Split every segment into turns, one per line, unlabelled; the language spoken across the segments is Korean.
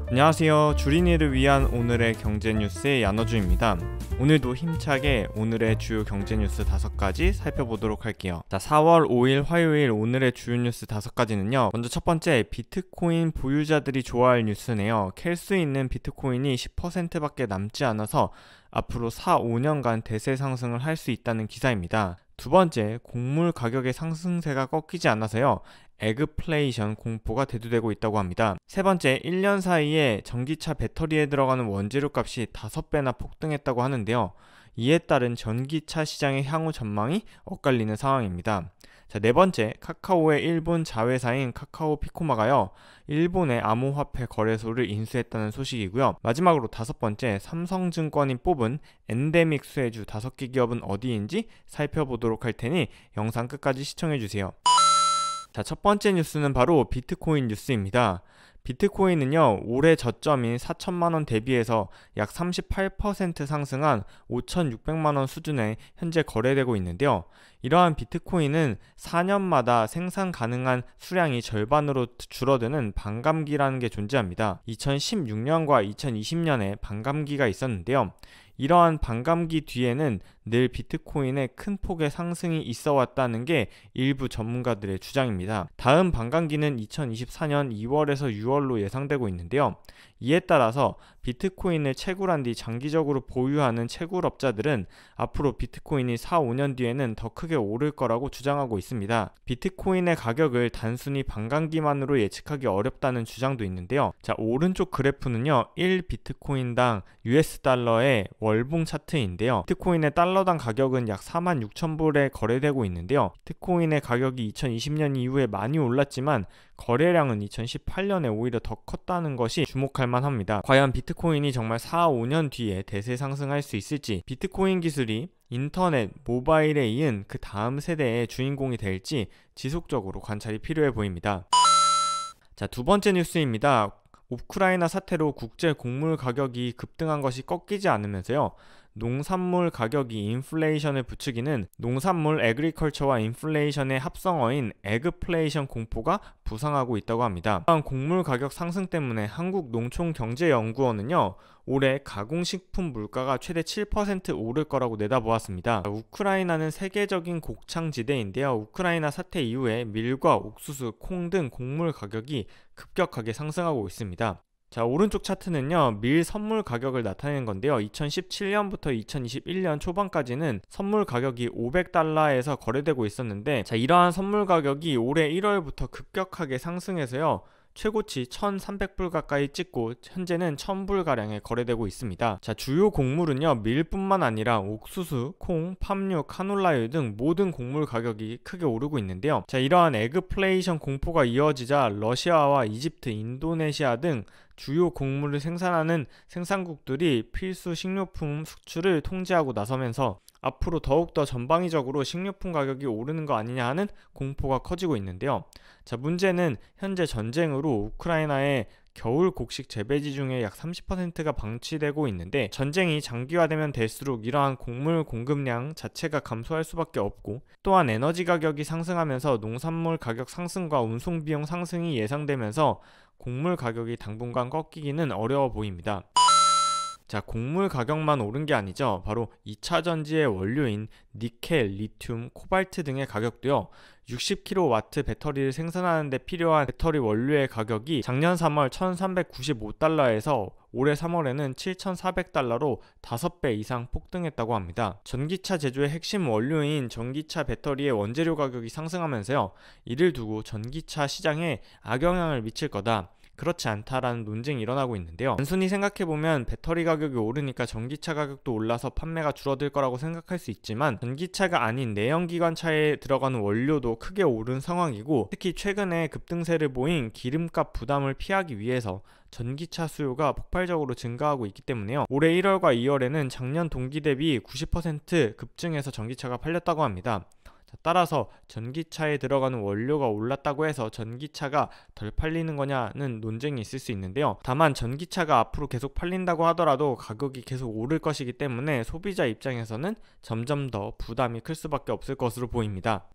안녕하세요. 주린이를 위한 오늘의 경제 뉴스의 야너주입니다. 오늘도 힘차게 오늘의 주요 경제 뉴스 5가지 살펴보도록 할게요. 자, 4월 5일 화요일 오늘의 주요 뉴스 5가지는요. 먼저 첫 번째, 비트코인 보유자들이 좋아할 뉴스네요. 캘 수 있는 비트코인이 10%밖에 남지 않아서 앞으로 4-5년간 대세 상승을 할 수 있다는 기사입니다. 두 번째, 곡물 가격의 상승세가 꺾이지 않아서요. 에그플레이션 공포가 대두되고 있다고 합니다. 세 번째, 1년 사이에 전기차 배터리에 들어가는 원재료 값이 5배나 폭등했다고 하는데요. 이에 따른 전기차 시장의 향후 전망이 엇갈리는 상황입니다. 자, 네 번째, 카카오의 일본 자회사인 카카오 피코마가요, 일본의 암호화폐 거래소를 인수했다는 소식이고요. 마지막으로 5번째, 삼성증권이 뽑은 엔데믹 수혜주 5개 기업은 어디인지 살펴보도록 할 테니 영상 끝까지 시청해주세요. 자, 첫 번째 뉴스는 바로 비트코인 뉴스입니다. 비트코인은요, 올해 저점인 4천만원 대비해서 약 38% 상승한 5,600만원 수준에 현재 거래되고 있는데요. 이러한 비트코인은 4년마다 생산 가능한 수량이 절반으로 줄어드는 반감기라는 게 존재합니다. 2016년과 2020년에 반감기가 있었는데요. 이러한 반감기 뒤에는 늘 비트코인의 큰 폭의 상승이 있어 왔다는 게 일부 전문가들의 주장입니다. 다음 반감기는 2024년 2월에서 6월로 예상되고 있는데요. 이에 따라서 비트코인을 채굴한 뒤 장기적으로 보유하는 채굴업자들은 앞으로 비트코인이 4-5년 뒤에는 더 크게 오를 거라고 주장하고 있습니다. 비트코인의 가격을 단순히 반감기만으로 예측하기 어렵다는 주장도 있는데요. 자, 오른쪽 그래프는요, 1비트코인당 US 달러의 월봉 차트인데요. 비트코인의 달러당 가격은 약 46,000불에 거래되고 있는데요. 비트코인의 가격이 2020년 이후에 많이 올랐지만 거래량은 2018년에 오히려 더 컸다는 것이 주목할 만합니다. 과연 비트코인이 정말 4-5년 뒤에 대세 상승할 수 있을지, 비트코인 기술이 인터넷, 모바일에 이은 그 다음 세대의 주인공이 될지 지속적으로 관찰이 필요해 보입니다. 자, 두 번째 뉴스입니다. 우크라이나 사태로 국제 곡물 가격이 급등한 것이 꺾이지 않으면서요, 농산물 가격이 인플레이션을 부추기는 농산물 에그리컬처와 인플레이션의 합성어인 에그플레이션 공포가 부상하고 있다고 합니다. 이러한 곡물 가격 상승 때문에 한국농촌경제연구원은요, 올해 가공식품 물가가 최대 7% 오를 거라고 내다보았습니다. 우크라이나는 세계적인 곡창지대인데요. 우크라이나 사태 이후에 밀과 옥수수, 콩 등 곡물 가격이 급격하게 상승하고 있습니다. 자, 오른쪽 차트는요, 밀 선물 가격을 나타내는 건데요. 2017년부터 2021년 초반까지는 선물 가격이 500달러에서 거래되고 있었는데, 자, 이러한 선물 가격이 올해 1월부터 급격하게 상승해서요, 최고치 1,300불 가까이 찍고 현재는 1,000불가량에 거래되고 있습니다. 자, 주요 곡물은요, 밀뿐만 아니라 옥수수, 콩, 팜유, 카놀라유 등 모든 곡물 가격이 크게 오르고 있는데요. 자, 이러한 에그플레이션 공포가 이어지자 러시아와 이집트, 인도네시아 등 주요 곡물을 생산하는 생산국들이 필수 식료품 수출을 통제하고 나서면서 앞으로 더욱더 전방위적으로 식료품 가격이 오르는 거 아니냐 하는 공포가 커지고 있는데요. 자, 문제는 현재 전쟁으로 우크라이나의 겨울 곡식 재배지 중에 약 30%가 방치되고 있는데, 전쟁이 장기화되면 될수록 이러한 곡물 공급량 자체가 감소할 수밖에 없고, 또한 에너지 가격이 상승하면서 농산물 가격 상승과 운송 비용 상승이 예상되면서 곡물 가격이 당분간 꺾이기는 어려워 보입니다. 자, 곡물 가격만 오른 게 아니죠. 바로 2차 전지의 원료인 니켈, 리튬, 코발트 등의 가격도요, 60kW 배터리를 생산하는 데 필요한 배터리 원료의 가격이 작년 3월 1,395달러에서 올해 3월에는 7,400달러로 5배 이상 폭등했다고 합니다. 전기차 제조의 핵심 원료인 전기차 배터리의 원재료 가격이 상승하면서요, 이를 두고 전기차 시장에 악영향을 미칠 거다, 그렇지 않다라는 논쟁이 일어나고 있는데요. 단순히 생각해보면 배터리 가격이 오르니까 전기차 가격도 올라서 판매가 줄어들 거라고 생각할 수 있지만, 전기차가 아닌 내연기관차에 들어가는 원료도 크게 오른 상황이고, 특히 최근에 급등세를 보인 기름값 부담을 피하기 위해서 전기차 수요가 폭발적으로 증가하고 있기 때문에요. 올해 1월과 2월에는 작년 동기 대비 90% 급증해서 전기차가 팔렸다고 합니다. 따라서 전기차에 들어가는 원료가 올랐다고 해서 전기차가 덜 팔리는 거냐는 논쟁이 있을 수 있는데요. 다만 전기차가 앞으로 계속 팔린다고 하더라도 가격이 계속 오를 것이기 때문에 소비자 입장에서는 점점 더 부담이 클 수밖에 없을 것으로 보입니다.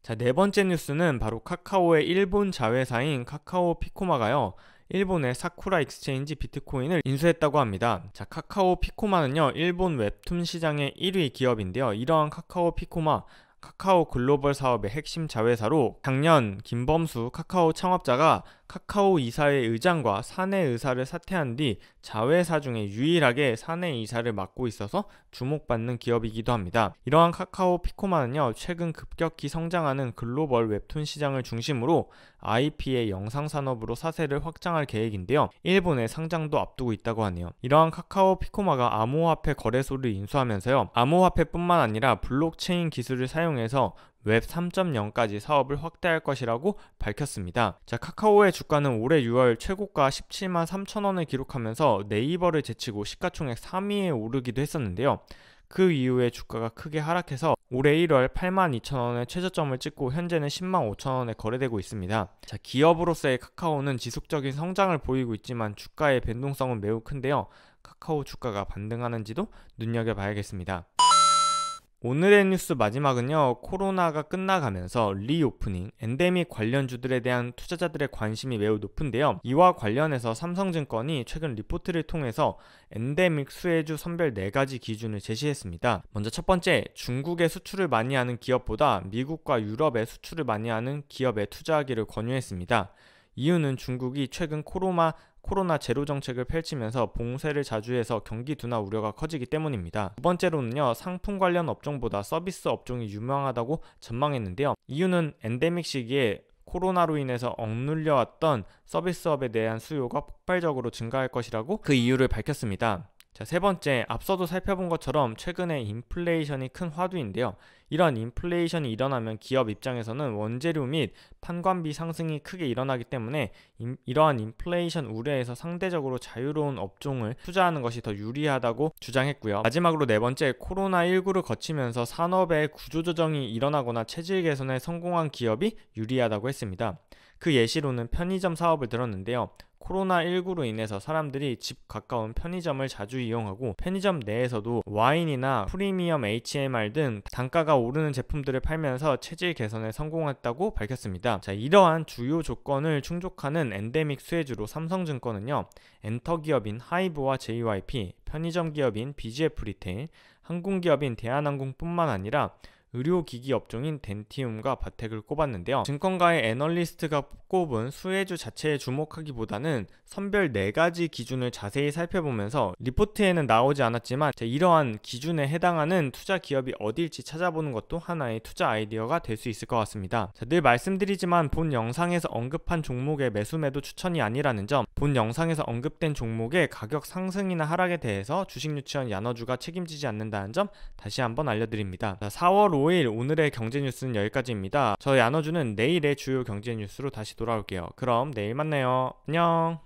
자, 네 번째 뉴스는 바로 카카오의 일본 자회사인 카카오 피코마가요, 일본의 사쿠라 익스체인지 비트코인을 인수했다고 합니다. 자, 카카오 피코마는요, 일본 웹툰 시장의 1위 기업인데요. 이러한 카카오 피코마, 카카오 글로벌 사업의 핵심 자회사로 작년 김범수 카카오 창업자가 카카오 이사회 의장과 사내 의사를 사퇴한 뒤 자회사 중에 유일하게 사내 이사를 맡고 있어서 주목받는 기업이기도 합니다. 이러한 카카오 피코마는요, 최근 급격히 성장하는 글로벌 웹툰 시장을 중심으로 IP의 영상 산업으로 사세를 확장할 계획인데요. 일본의 상장도 앞두고 있다고 하네요. 이러한 카카오 피코마가 암호화폐 거래소를 인수하면서요, 암호화폐뿐만 아니라 블록체인 기술을 사용해서 웹 3.0까지 사업을 확대할 것이라고 밝혔습니다. 자, 카카오의 주가는 올해 6월 최고가 17만 3천 원을 기록하면서 네이버를 제치고 시가총액 3위에 오르기도 했었는데요. 그 이후에 주가가 크게 하락해서 올해 1월 8만 2천 원의 최저점을 찍고 현재는 10만 5천 원에 거래되고 있습니다. 자, 기업으로서의 카카오는 지속적인 성장을 보이고 있지만 주가의 변동성은 매우 큰데요. 카카오 주가가 반등하는지도 눈여겨봐야겠습니다. 오늘의 뉴스 마지막은요, 코로나가 끝나가면서 리오프닝, 엔데믹 관련주들에 대한 투자자들의 관심이 매우 높은데요. 이와 관련해서 삼성증권이 최근 리포트를 통해서 엔데믹 수혜주 선별 4가지 기준을 제시했습니다. 먼저 첫 번째, 중국에 수출을 많이 하는 기업보다 미국과 유럽에 수출을 많이 하는 기업에 투자하기를 권유했습니다. 이유는 중국이 최근 코로나 제로 정책을 펼치면서 봉쇄를 자주 해서 경기 둔화 우려가 커지기 때문입니다. 두 번째로는요, 상품 관련 업종보다 서비스 업종이 유망하다고 전망했는데요. 이유는 엔데믹 시기에 코로나로 인해서 억눌려왔던 서비스업에 대한 수요가 폭발적으로 증가할 것이라고 그 이유를 밝혔습니다. 자, 세 번째, 앞서도 살펴본 것처럼 최근에 인플레이션이 큰 화두인데요. 이런 인플레이션이 일어나면 기업 입장에서는 원재료 및 판관비 상승이 크게 일어나기 때문에 이러한 인플레이션 우려에서 상대적으로 자유로운 업종을 투자하는 것이 더 유리하다고 주장했고요. 마지막으로 네 번째, 코로나19를 거치면서 산업의 구조조정이 일어나거나 체질 개선에 성공한 기업이 유리하다고 했습니다. 그 예시로는 편의점 사업을 들었는데요. 코로나19로 인해서 사람들이 집 가까운 편의점을 자주 이용하고 편의점 내에서도 와인이나 프리미엄 HMR 등 단가가 오르는 제품들을 팔면서 체질 개선에 성공했다고 밝혔습니다. 자, 이러한 주요 조건을 충족하는 엔데믹 수혜주로 삼성증권은요, 엔터 기업인 하이브와 JYP, 편의점 기업인 BGF 리테일, 항공기업인 대한항공뿐만 아니라 의료기기 업종인 덴티움과 바텍을 꼽았는데요. 증권가의 애널리스트가 꼽은 수혜주 자체에 주목하기보다는 선별 4가지 기준을 자세히 살펴보면서 리포트에는 나오지 않았지만 이러한 기준에 해당하는 투자 기업이 어디일지 찾아보는 것도 하나의 투자 아이디어가 될 수 있을 것 같습니다. 자, 늘 말씀드리지만 본 영상에서 언급한 종목의 매수 매도 추천이 아니라는 점, 본 영상에서 언급된 종목의 가격 상승이나 하락에 대해서 주식유치원 야너주가 책임지지 않는다는 점 다시 한번 알려드립니다. 자, 4월 5일 오늘의 경제 뉴스는 여기까지입니다. 저 야너주는 내일의 주요 경제 뉴스로 다시 돌아올게요. 그럼 내일 만나요. 안녕.